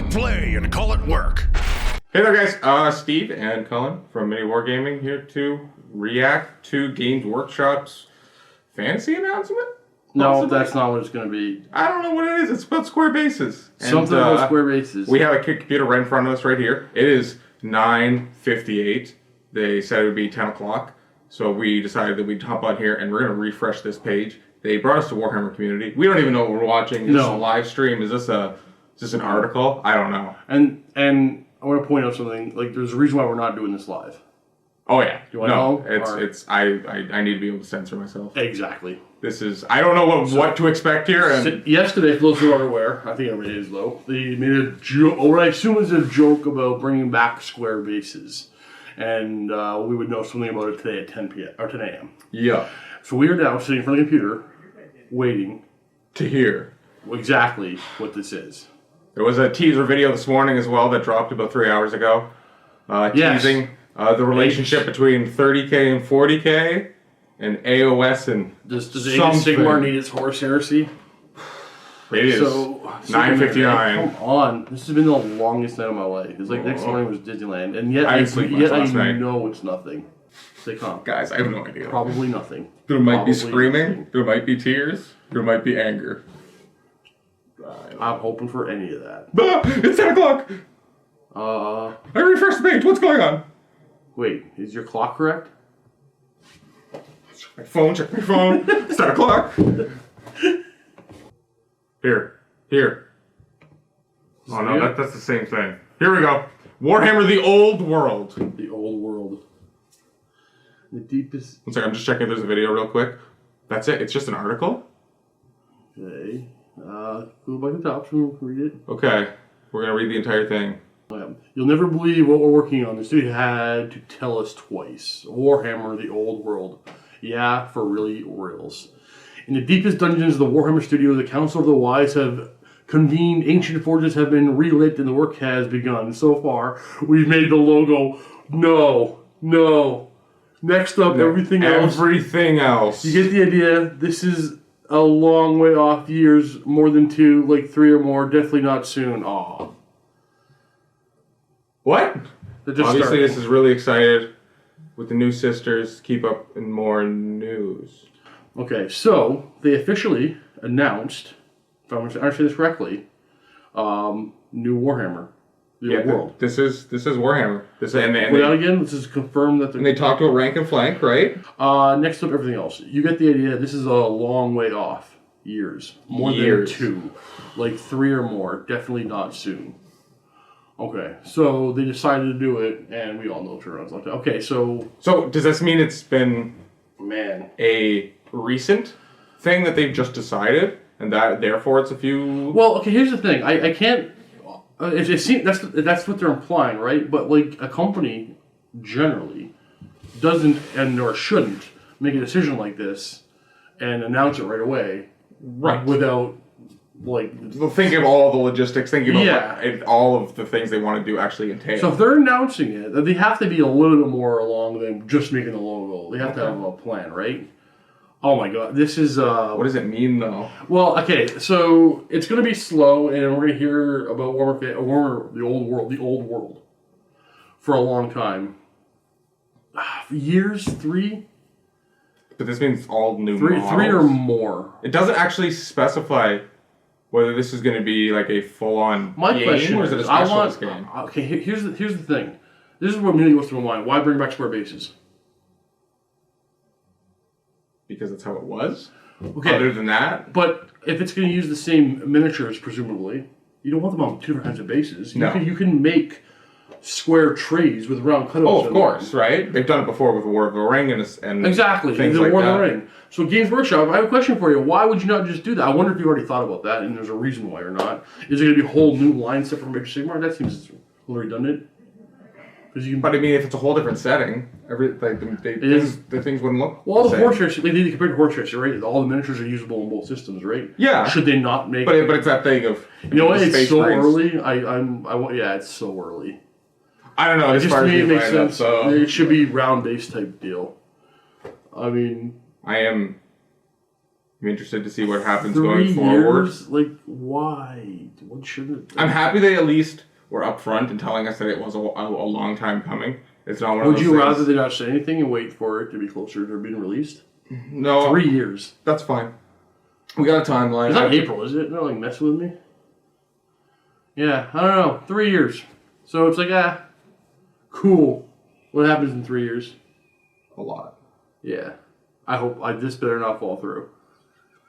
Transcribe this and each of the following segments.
it play and call it work. Hey there, guys. Steve and Cullen from Mini Wargaming here to react to Games Workshop's fantasy announcement. No, Possibly? that's not what it's going to be. I don't know what it is. It's about square bases. Something about square bases. We have a computer right in front of us right here. It is 9:58. They said it would be 10 o'clock. So we decided that we'd hop on here and we're going to refresh this page. They brought us to Warhammer Community. We don't even know what we're watching. Is this a live stream? Is this an article? I don't know. And I want to point out something. Like, there's a reason why we're not doing this live. Oh yeah. Do I know? I need to be able to censor myself. Exactly. This is, I don't know what to expect here. And yesterday, for those who aren't aware, I think everybody is though, they made a joke, or I assume it's a joke about bringing back square bases. And we would know something about it today at 10 p.m. or 10 a.m. Yeah. So we are now sitting in front of the computer, waiting to hear exactly what this is. There was a teaser video this morning as well that dropped about 3 hours ago, teasing the relationship between 30K and 40K, and AOS and Does Age of Sigmar need its Horus Heresy? It is. So 9:59. Come on, this has been the longest night of my life. It's like next morning was Disneyland, and yet I know it's nothing. Say calm. Guys, I have no idea. Probably nothing. There might be screaming. Nothing. There might be tears. There might be anger. I'm hoping for any of that. It's 10 o'clock. I refreshed the page. What's going on? Wait, is your clock correct? Check my phone. It's 10 o'clock. Here. Oh no, that's the same thing. Here we go. Warhammer: The Old World. The Old World. The deepest. One second, I'm just checking if there's a video real quick. That's it. It's just an article. Okay. Go back to the top so we can read it. Okay. We're gonna read the entire thing. You'll never believe what we're working on. The studio had to tell us twice. Warhammer: The Old World. Yeah, for really reals. In the deepest dungeons of the Warhammer studio, the Council of the Wise have convened, ancient forges have been relit, and the work has begun. So far, we've made the logo. No. Next up, everything else. Everything else. You get the idea. This is a long way off, years, more than 2, like 3 or more. Definitely not soon. Aw. What? Obviously, this is really excited with the new sisters. Keep up and more news. Okay, so they officially announced, if I'm understanding this correctly, new Warhammer, the Old World. This is Warhammer. Again, this is confirmed that. And they talked about rank and flank, right? Next up, everything else. You get the idea. This is a long way off. Years, more than 2, like 3 or more. Definitely not soon. Okay, so they decided to do it, and we all know turnarounds like that. Okay, so does this mean it's been a recent thing that they've just decided, and that therefore it's a few? Well, okay. Here's the thing. I can't. It seems that's what they're implying, right? But like a company generally doesn't or shouldn't make a decision like this and announce it right away, right? Without think of all the logistics, thinking about what all of the things they want to do actually entail. So if they're announcing it, they have to be a little bit more along than just making the logo. They have to have a plan, right? Oh my god, this is... what does it mean, though? Well, okay, so it's going to be slow, and we're going to hear about Warhammer, the Old World, for a long time. Years? 3? But this means all new models? 3 or more. It doesn't actually specify whether this is going to be like a full-on game, or is it a specialist game? Okay, here's the thing. This is what immediately goes through my mind. Why bring back square bases? Because that's how it was? Okay. Other than that? But if it's going to use the same miniatures, presumably, you don't want them on 2 different kinds of bases. You can make square trays with round cutouts. Oh, of course, right? They've done it before with War of the Ring and exactly, things War of the Ring. So Games Workshop, I have a question for you. Why would you not just do that? I wonder if you already thought about that, and there's a reason why or not. Is it going to be a whole new line set from Age of Sigmar? That seems a little redundant. But I mean, if it's a whole different setting, the things wouldn't look. Well, all the Horus Heresy, they need to compare to Horus Heresy, right? All the miniatures are usable in both systems, right? Yeah. Should they not make? But it's that thing of what? It's so early. It's so early. I don't know. Just to me, it makes sense. It should be round base type deal. I mean, I am I'm interested to see what happens 3 going forward. years? Like, why? What shouldn't? I'm happy they at least were upfront in telling us that it was a long time coming. It's not one of Would those you things. rather they not say anything and wait for it to be closer to being released? No, 3 years. that's fine. We got a timeline. It's not April, is it? They're like messing with me. Yeah, I don't know. 3 years. So it's like, cool. What happens in 3 years? A lot. Yeah. I hope this better not fall through.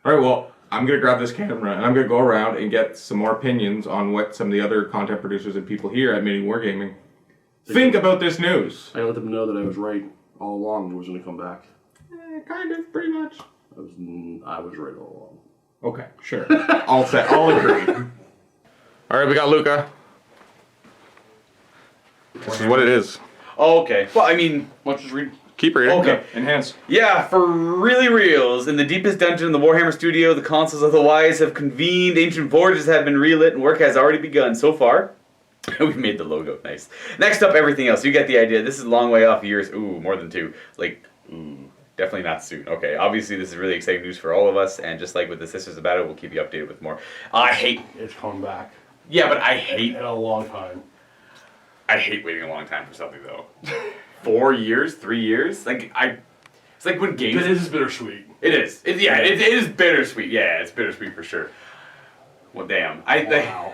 All right, well, I'm going to grab this camera and I'm going to go around and get some more opinions on what some of the other content producers and people here at Mini Wargaming think about this news. I let them know that I was right all along. It was going to come back. Kind of, pretty much. I was right all Okay, sure. All set. All agreed. All right, we got Luca. This is what it is. Oh, okay. Well, I mean, along. Why don't you just read? Keep reading. Okay. Enhance. yeah, for really reals, in the deepest dungeon in the Warhammer studio, the Councils of the Wise have convened, ancient forges have been relit, and work has already begun. So far, we've made the logo nice. Next up, everything else. You get the idea. This is a long way off years. Ooh, more than 2. Definitely not soon. Okay, obviously this is really exciting news for all of us, and just like with the Sisters of Battle, we'll keep you updated with more. I hate... It's coming back. Yeah, but I hate... In a long time. I hate waiting a long time for something, though. 4 years? 3 years? It's like when games... This is bittersweet. It is. It is bittersweet. Yeah, it's bittersweet for sure. Well, damn. Wow.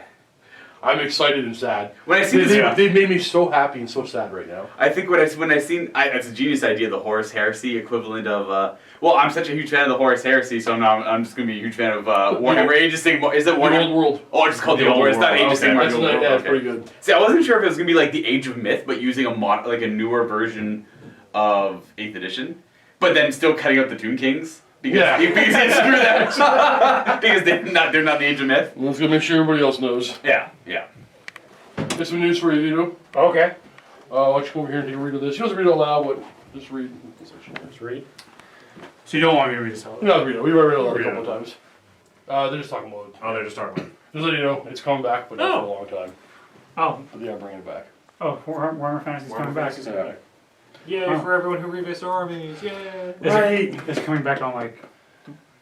I'm excited and sad. When I see this stuff, They've made me so happy and so sad right now. I think when I seen, it's a genius idea, the Horus Heresy equivalent of. Well, I'm such a huge fan of the Horus Heresy, so now I'm just gonna be a huge fan of Warhammer Age of Sigmar. Is it The Warhammer? Old World. Oh, it's just called the Old World. It's not Age of Sigmar. That's, The Old World. that's Okay. pretty good. See, I wasn't sure if it was gonna be like the Age of Myth, but using a newer version of 8th edition, but then still cutting out the Tomb Kings. Because screw that. Because they're not the Age of Myth. Let's go make sure everybody else knows. Yeah. There's some news for you, Vito. Okay. Why don't you come over here and take a read of this? You don't have to read it aloud, but just read. Let's read. So you don't want me to read this out? You don't have to read it. We've read it aloud a Read it couple out. times. They're just talking about it. Oh, they're just talking about it. Just let you know, it's coming back, but not for a long time. Oh, But yeah, I'm bringing it back. Warhammer Fantasy's coming back. Fantasy's coming back. Yay Oh. for everyone who revisits their armies! Yay! It's coming back on like.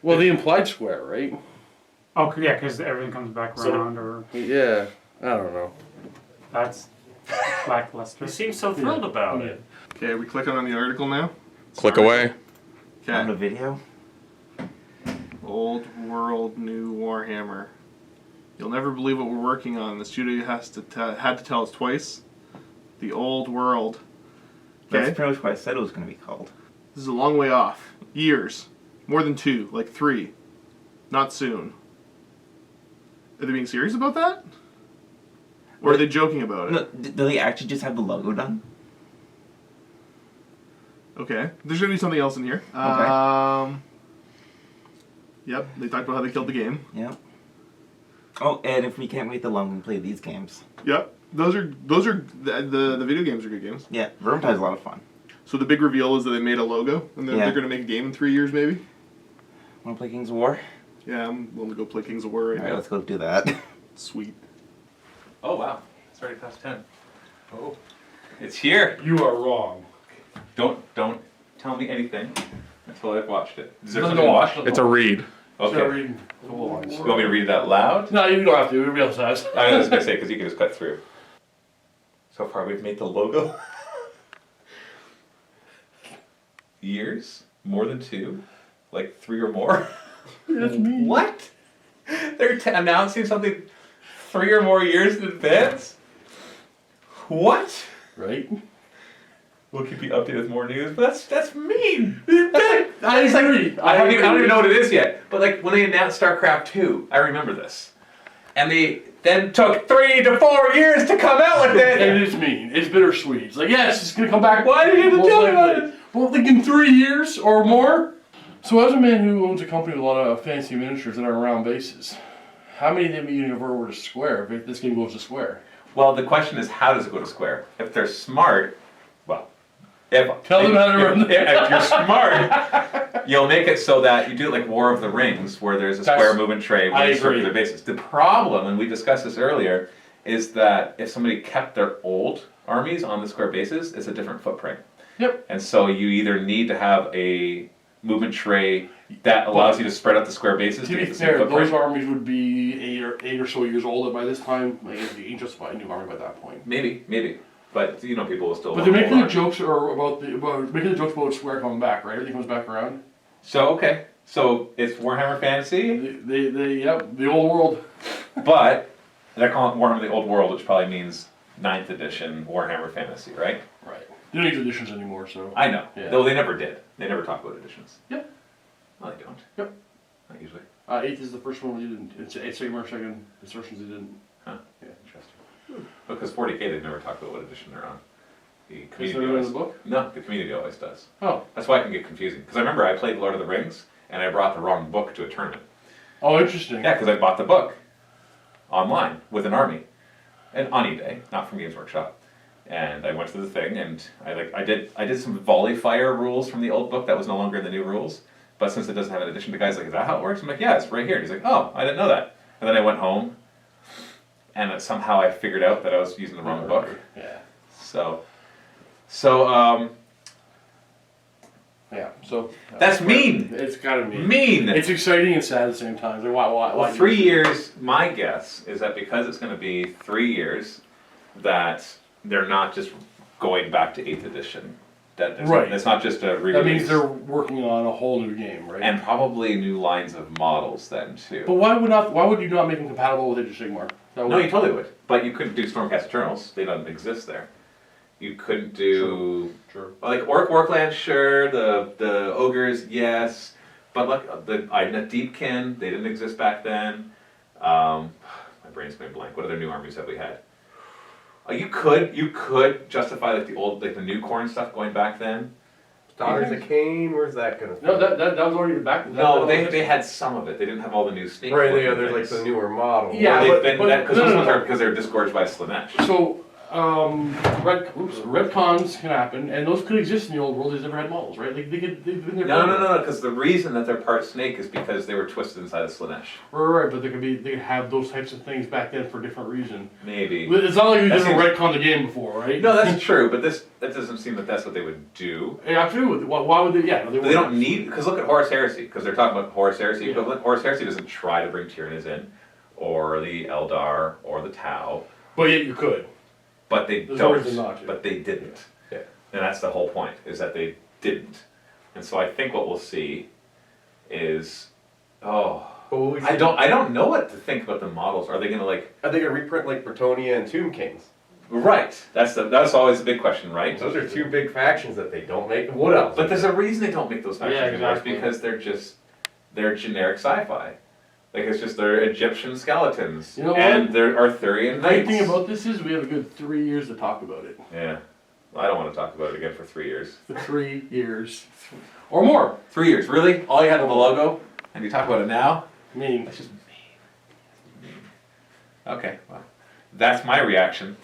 Well, the implied square, right? Oh, yeah, because everything comes back So- around, or Yeah. I don't know. that's lackluster. You seem so thrilled about it. Okay, we clicking on the article now. Click away. Okay. the video? Old World, New Warhammer. You'll never believe what we're working on. The studio had to tell us twice. The Old World. That's Okay. pretty much what I said it was going to be called. This is a long way off. Years. More than 2, like 3. Not soon. Are they being serious about that? Or are they joking about it? No, do they actually just have the logo done? Okay. There's gonna be something else in here. Yep, they talked about how they killed the game. Yeah. Oh, and if we can't wait that long, we can play these games. Yep. Those are the video games are good games. Yeah, Vermintide's a lot of fun. So the big reveal is that they made a logo and they're, Yeah. they're gonna make a game in 3 years maybe. Want to play Kings of War? Yeah, I'm willing to go play Kings of War right Alright, now. let's go do that. Sweet. Oh wow, it's already past 10. Oh, it's here. You are wrong. Don't tell me anything until I've watched it. Is there Doesn't something to watch? watch. It's a read. Start Okay. reading the whole lines. You want me to read it out loud? No, you don't have to. Everybody else has. I was gonna say because you can just cut through. So far, we've made the logo. Years? More than 2? Like 3 or more? That's me. What? They're announcing something 3 or more years in advance? What? Right? We'll keep you updated with more news, but that's mean. I agree. I don't even know what it is yet. But like when they announced StarCraft 2, I remember this. And they then took 3 to 4 years to come out with And it. it's mean. It's bittersweet. It's like, yes, it's gonna come back. Why did you have to Most tell me about likely. it? Well, like in 3 years or more. So, as a man who owns a company with a lot of fancy miniatures that are round bases, how many of them you ever were to square if this game goes to square? Well, the question is, how does it go to square? If they're smart, well, Tell them how to run the- if you're smart, you'll make it so that you do it like War of the Rings, where there's a That's- square movement tray with I a agree. circular basis. The problem, and we discussed this earlier, is that if somebody kept their old armies on the square basis, it's a different footprint. Yep. And so you either need to have a movement tray that allows you to spread out the square bases To to be get the same fair, footprint. those armies would be eight or so years old by this time. Like, it'd be justify a new army by that point. Maybe, but you know, people will still. But they're want making more. the jokes about making the jokes about Square coming back, right? Everything comes back around. So okay, so it's Warhammer Fantasy, Yep, the old world. but they're calling it Warhammer the Old World, which probably means 9th edition Warhammer Fantasy, right? Right. They don't use editions anymore, so. I know. Yeah. Though they never did. They never talk about editions. Yep. No, they don't. Yep. Not usually. 8th is the first one we didn't. It's second or second insertions they didn't. Huh. Yeah. Interesting. Because 40k, they've never talked about what edition they're on. The Is community there in always. the book? No, the community always does. Oh. That's why it can get confusing. Because I remember I played Lord of the Rings and I brought the wrong book to a tournament. Oh, interesting. Yeah, because I bought the book online with an army, and on eBay, not from Games Workshop. And I went to the thing, and I did some volley fire rules from the old book that was no longer in the new rules. But since it doesn't have an addition, the guy's like, "Is that how it works?" I'm like, "Yeah, it's right here." And he's like, "Oh, I didn't know that." And then I went home, and somehow I figured out that I was using the wrong book. Yeah. So, Yeah. So. that's mean. It's gotta be. Mean. It's exciting and sad at the same time. Like, why? Well, 3 years, my guess is that because it's going to be 3 years, that they're not just going back to 8th edition. Right. It's not just a re-release. That means they're working on a whole new game, right? And probably new lines of models then, too. But why would you not make them compatible with Age of Sigmar? That No, would- you totally would. But you couldn't do Stormcast Eternals. They don't exist there. You couldn't do... Sure. Like, Orkland, sure. The Ogres, yes. But like, the Idna Deepkin, they didn't exist back then. My brain's going blank. What other new armies have we had? You could justify like the new Khorne stuff going back then. Daughters of Cain, where's that gonna fit? No, that was already back. No, they had some of it. They didn't have all the new snake. Right, looking yeah, there's like things. the newer model. Yeah, Well, but- because no, those no, ones no. are because they're disgorged by Slanesh. So, retcons can happen, and those could exist in the old world. They've never had models, right? Like they've been there. No. Because the reason that they're part snake is because they were twisted inside of Slanesh. Right, but they could have those types of things back then for a different reason. Maybe. But it's not like we That just seems- retcon the game before, right? No, that's true. But that doesn't seem that that's what they would do. Yeah, absolutely. Why would they? Yeah, no, They don't need, because look at Horus Heresy, because they're talking about Horus Heresy Yeah. equivalent. Horus Heresy doesn't try to bring Tyranids in, or the Eldar, or the Tau, But yet you could. but they There's don't. no reason not to. But they didn't. Yeah. And that's the whole point, is that they didn't. And so I think what we'll see is, But will we see, I don't know what to think about the models. Are they gonna like, Are they gonna reprint like Bretonia and Tomb Kings? right, that's always the big question, right? Those are two big factions that they don't make. What else? But there's a reason they don't make those factions Yeah, anymore. exactly. It's because they're generic sci-fi. Like it's just they're Egyptian skeletons You know and what? they're Arthurian The great knights. thing about this is we have a good 3 years to talk about it. Yeah, I don't want to talk about it again for 3 years. 3 years. Or more. 3 years, really? All you had was the logo, and you talk about it now? I mean, That's just mean. Okay, well, that's my reaction.